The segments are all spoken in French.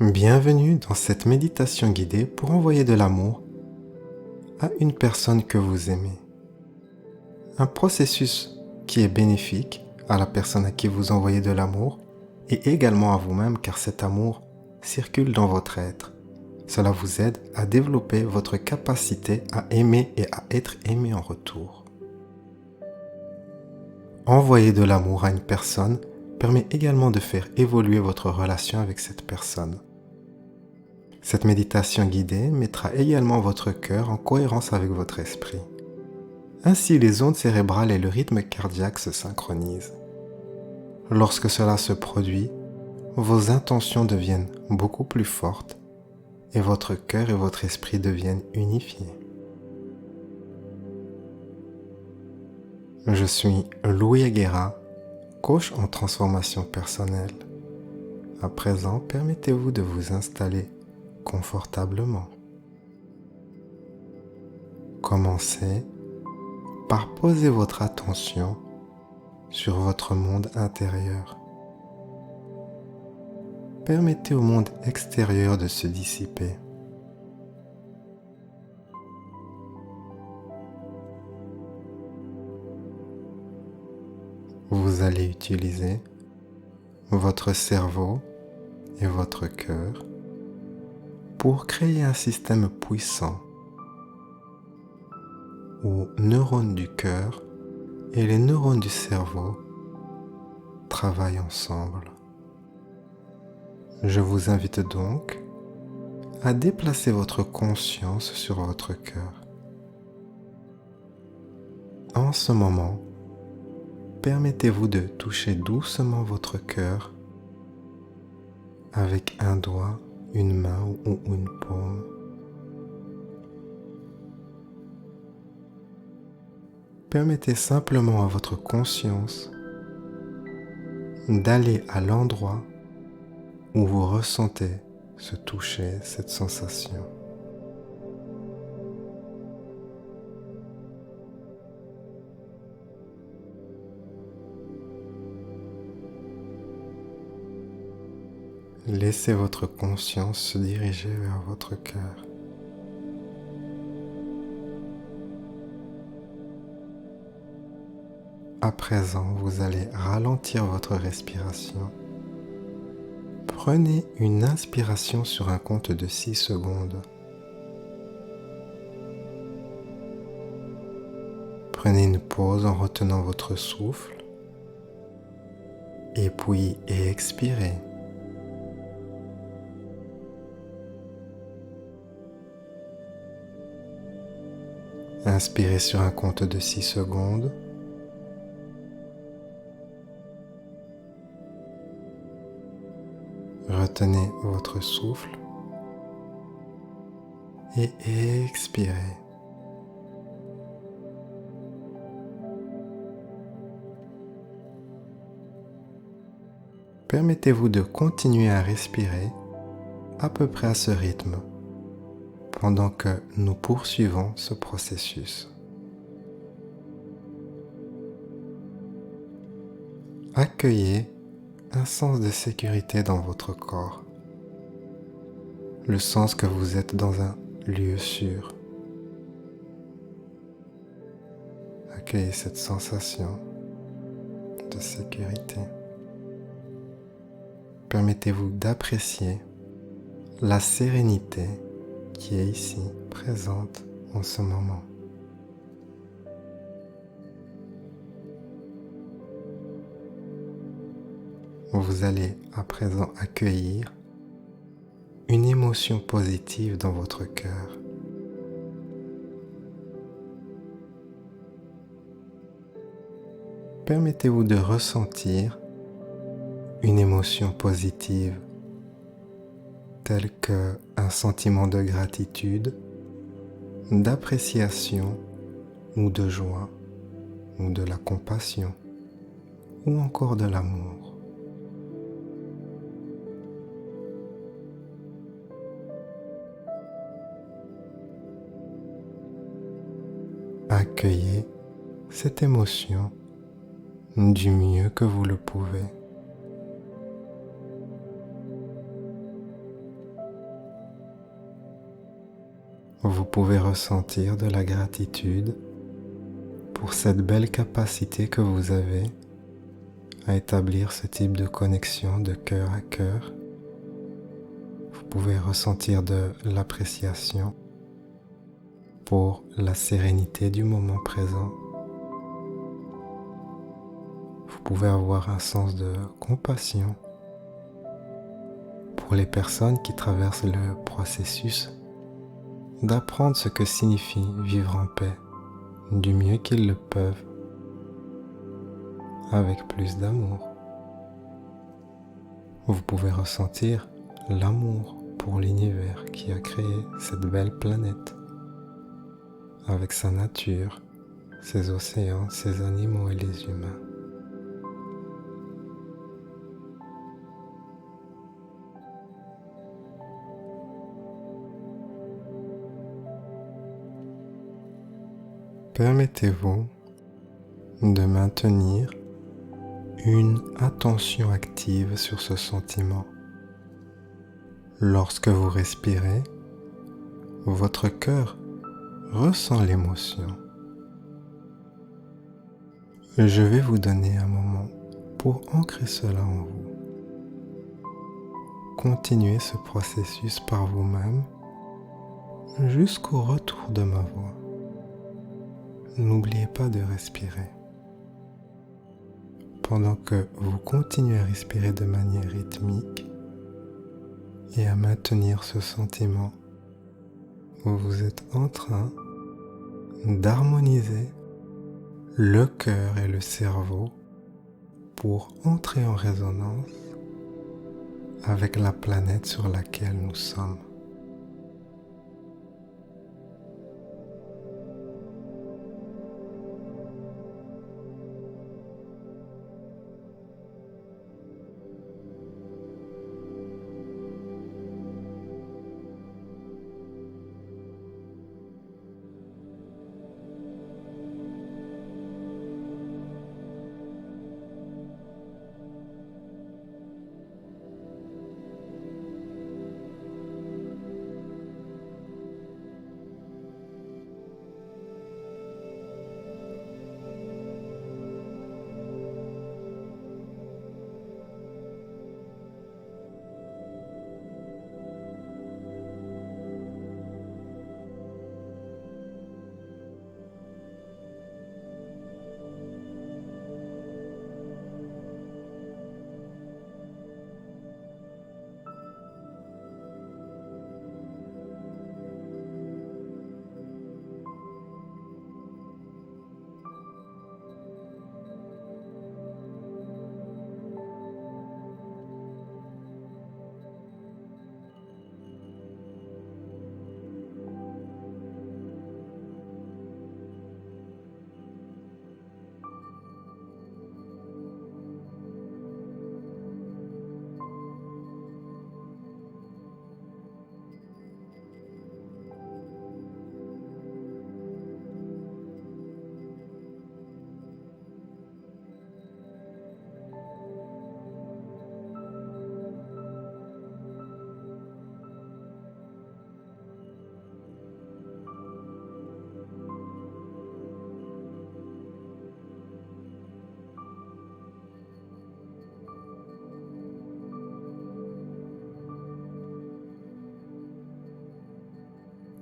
Bienvenue dans cette méditation guidée pour envoyer de l'amour à une personne que vous aimez. Un processus qui est bénéfique à la personne à qui vous envoyez de l'amour et également à vous-même car cet amour circule dans votre être. Cela vous aide à développer votre capacité à aimer et à être aimé en retour. Envoyer de l'amour à une personne permet également de faire évoluer votre relation avec cette personne. Cette méditation guidée mettra également votre cœur en cohérence avec votre esprit. Ainsi, les ondes cérébrales et le rythme cardiaque se synchronisent. Lorsque cela se produit, vos intentions deviennent beaucoup plus fortes et votre cœur et votre esprit deviennent unifiés. Je suis Louis Aguera, coach en transformation personnelle. À présent, permettez-vous de vous installer confortablement. Commencez par poser votre attention sur votre monde intérieur. Permettez au monde extérieur de se dissiper. Vous allez utiliser votre cerveau et votre cœur pour créer un système puissant où neurones du cœur et les neurones du cerveau travaillent ensemble. Je vous invite donc à déplacer votre conscience sur votre cœur. En ce moment, permettez-vous de toucher doucement votre cœur avec un doigt, une main ou une paume. Permettez simplement à votre conscience d'aller à l'endroit où vous ressentez ce toucher, cette sensation. Laissez votre conscience se diriger vers votre cœur. À présent, vous allez ralentir votre respiration. Prenez une inspiration sur un compte de 6 secondes. Prenez une pause en retenant votre souffle. Et puis expirez. Inspirez sur un compte de 6 secondes. Retenez votre souffle et expirez. Permettez-vous de continuer à respirer à peu près à ce rythme pendant que nous poursuivons ce processus. Accueillez un sens de sécurité dans votre corps, le sens que vous êtes dans un lieu sûr. Accueillez cette sensation de sécurité. Permettez-vous d'apprécier la sérénité qui est ici, présente en ce moment. Vous allez à présent accueillir une émotion positive dans votre cœur. Permettez-vous de ressentir une émotion positive telle qu'un sentiment de gratitude, d'appréciation ou de joie ou de la compassion ou encore de l'amour. Accueillez cette émotion du mieux que vous le pouvez. Vous pouvez ressentir de la gratitude pour cette belle capacité que vous avez à établir ce type de connexion de cœur à cœur. Vous pouvez ressentir de l'appréciation pour la sérénité du moment présent. Vous pouvez avoir un sens de compassion pour les personnes qui traversent le processus d'apprendre ce que signifie vivre en paix du mieux qu'ils le peuvent, avec plus d'amour. Vous pouvez ressentir l'amour pour l'univers qui a créé cette belle planète, avec sa nature, ses océans, ses animaux et les humains. Permettez-vous de maintenir une attention active sur ce sentiment. Lorsque vous respirez, votre cœur ressent l'émotion. Je vais vous donner un moment pour ancrer cela en vous. Continuez ce processus par vous-même jusqu'au retour de ma voix. N'oubliez pas de respirer. Pendant que vous continuez à respirer de manière rythmique et à maintenir ce sentiment, vous êtes en train d'harmoniser le cœur et le cerveau pour entrer en résonance avec la planète sur laquelle nous sommes.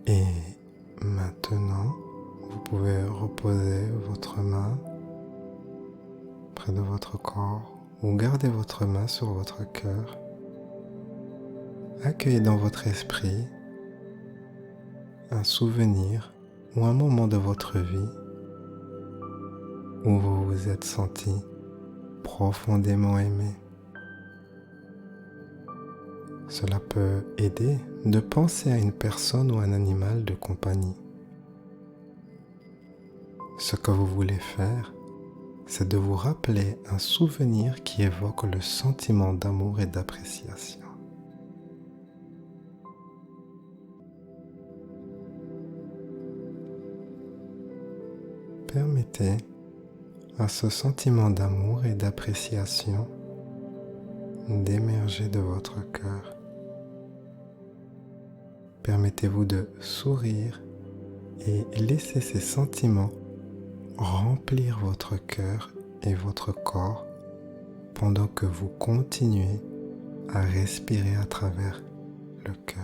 Et maintenant, vous pouvez reposer votre main près de votre corps ou garder votre main sur votre cœur. Accueillez dans votre esprit un souvenir ou un moment de votre vie où vous vous êtes senti profondément aimé. Cela peut aider de penser à une personne ou un animal de compagnie. Ce que vous voulez faire, c'est de vous rappeler un souvenir qui évoque le sentiment d'amour et d'appréciation. Permettez à ce sentiment d'amour et d'appréciation d'émerger de votre cœur. Permettez-vous de sourire et laissez ces sentiments remplir votre cœur et votre corps pendant que vous continuez à respirer à travers le cœur.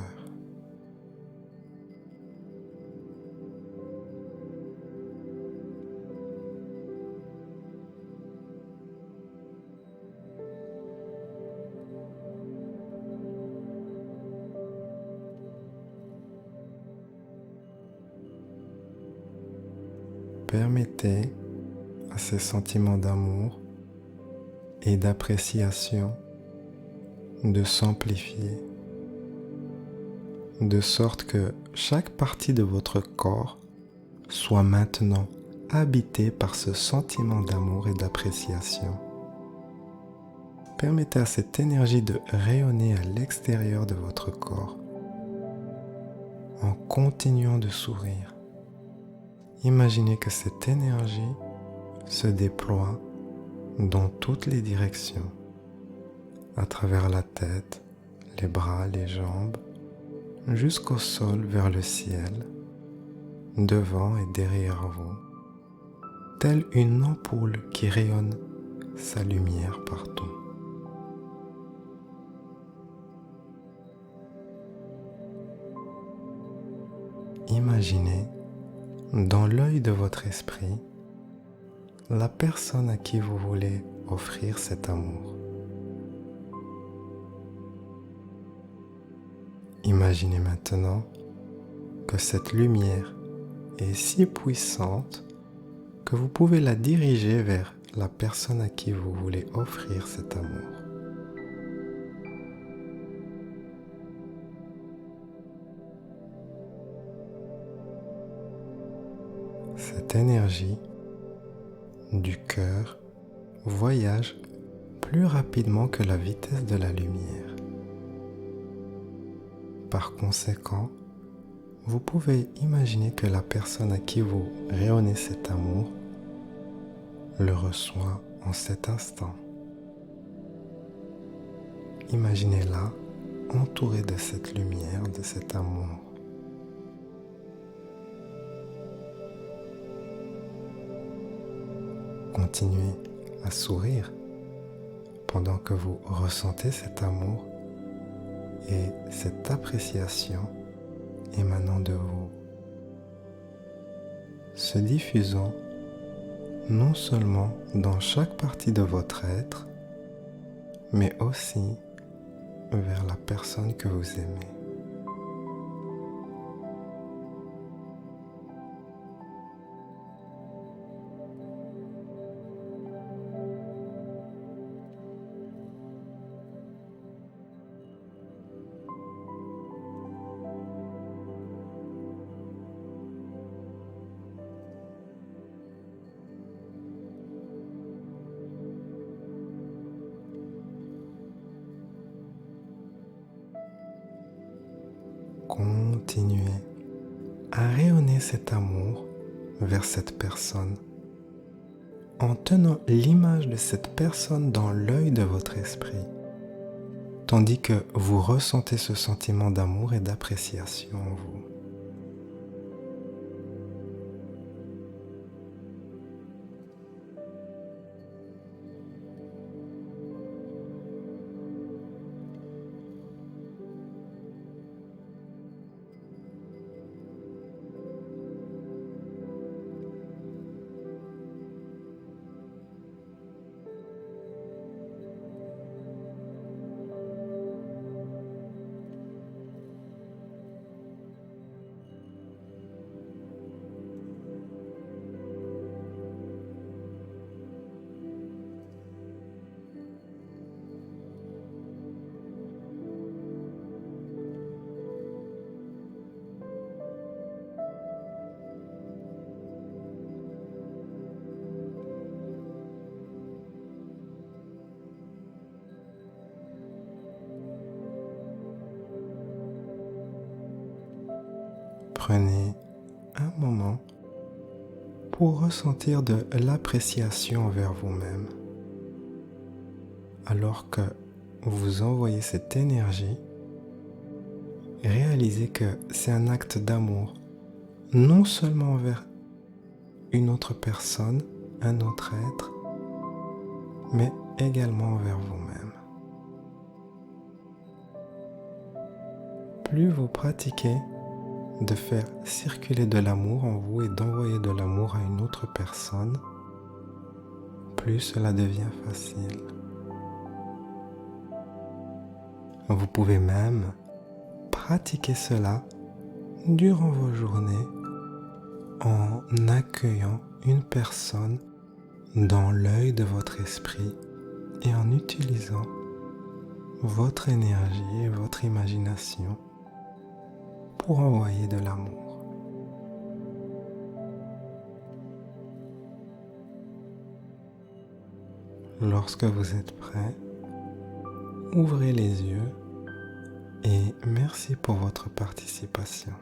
Permettez à ces sentiments d'amour et d'appréciation de s'amplifier, de sorte que chaque partie de votre corps soit maintenant habitée par ce sentiment d'amour et d'appréciation. Permettez à cette énergie de rayonner à l'extérieur de votre corps en continuant de sourire. Imaginez que cette énergie se déploie dans toutes les directions, à travers la tête, les bras, les jambes, jusqu'au sol vers le ciel, devant et derrière vous, telle une ampoule qui rayonne sa lumière partout. Imaginez dans l'œil de votre esprit la personne à qui vous voulez offrir cet amour. Imaginez maintenant que cette lumière est si puissante que vous pouvez la diriger vers la personne à qui vous voulez offrir cet amour. Cette énergie du cœur voyage plus rapidement que la vitesse de la lumière. Par conséquent, vous pouvez imaginer que la personne à qui vous rayonnez cet amour le reçoit en cet instant. Imaginez-la entourée de cette lumière, de cet amour. Continuez à sourire pendant que vous ressentez cet amour et cette appréciation émanant de vous, se diffusant non seulement dans chaque partie de votre être, mais aussi vers la personne que vous aimez. Continuez à rayonner cet amour vers cette personne en tenant l'image de cette personne dans l'œil de votre esprit, tandis que vous ressentez ce sentiment d'amour et d'appréciation en vous. Prenez un moment pour ressentir de l'appréciation envers vous-même, alors que vous envoyez cette énergie réalisez que c'est un acte d'amour, non seulement envers une autre personne, un autre être, mais également envers vous-même. Plus vous pratiquez de faire circuler de l'amour en vous et d'envoyer de l'amour à une autre personne, plus cela devient facile. Vous pouvez même pratiquer cela durant vos journées en accueillant une personne dans l'œil de votre esprit et en utilisant votre énergie et votre imagination pour envoyer de l'amour. Lorsque vous êtes prêt, ouvrez les yeux et merci pour votre participation.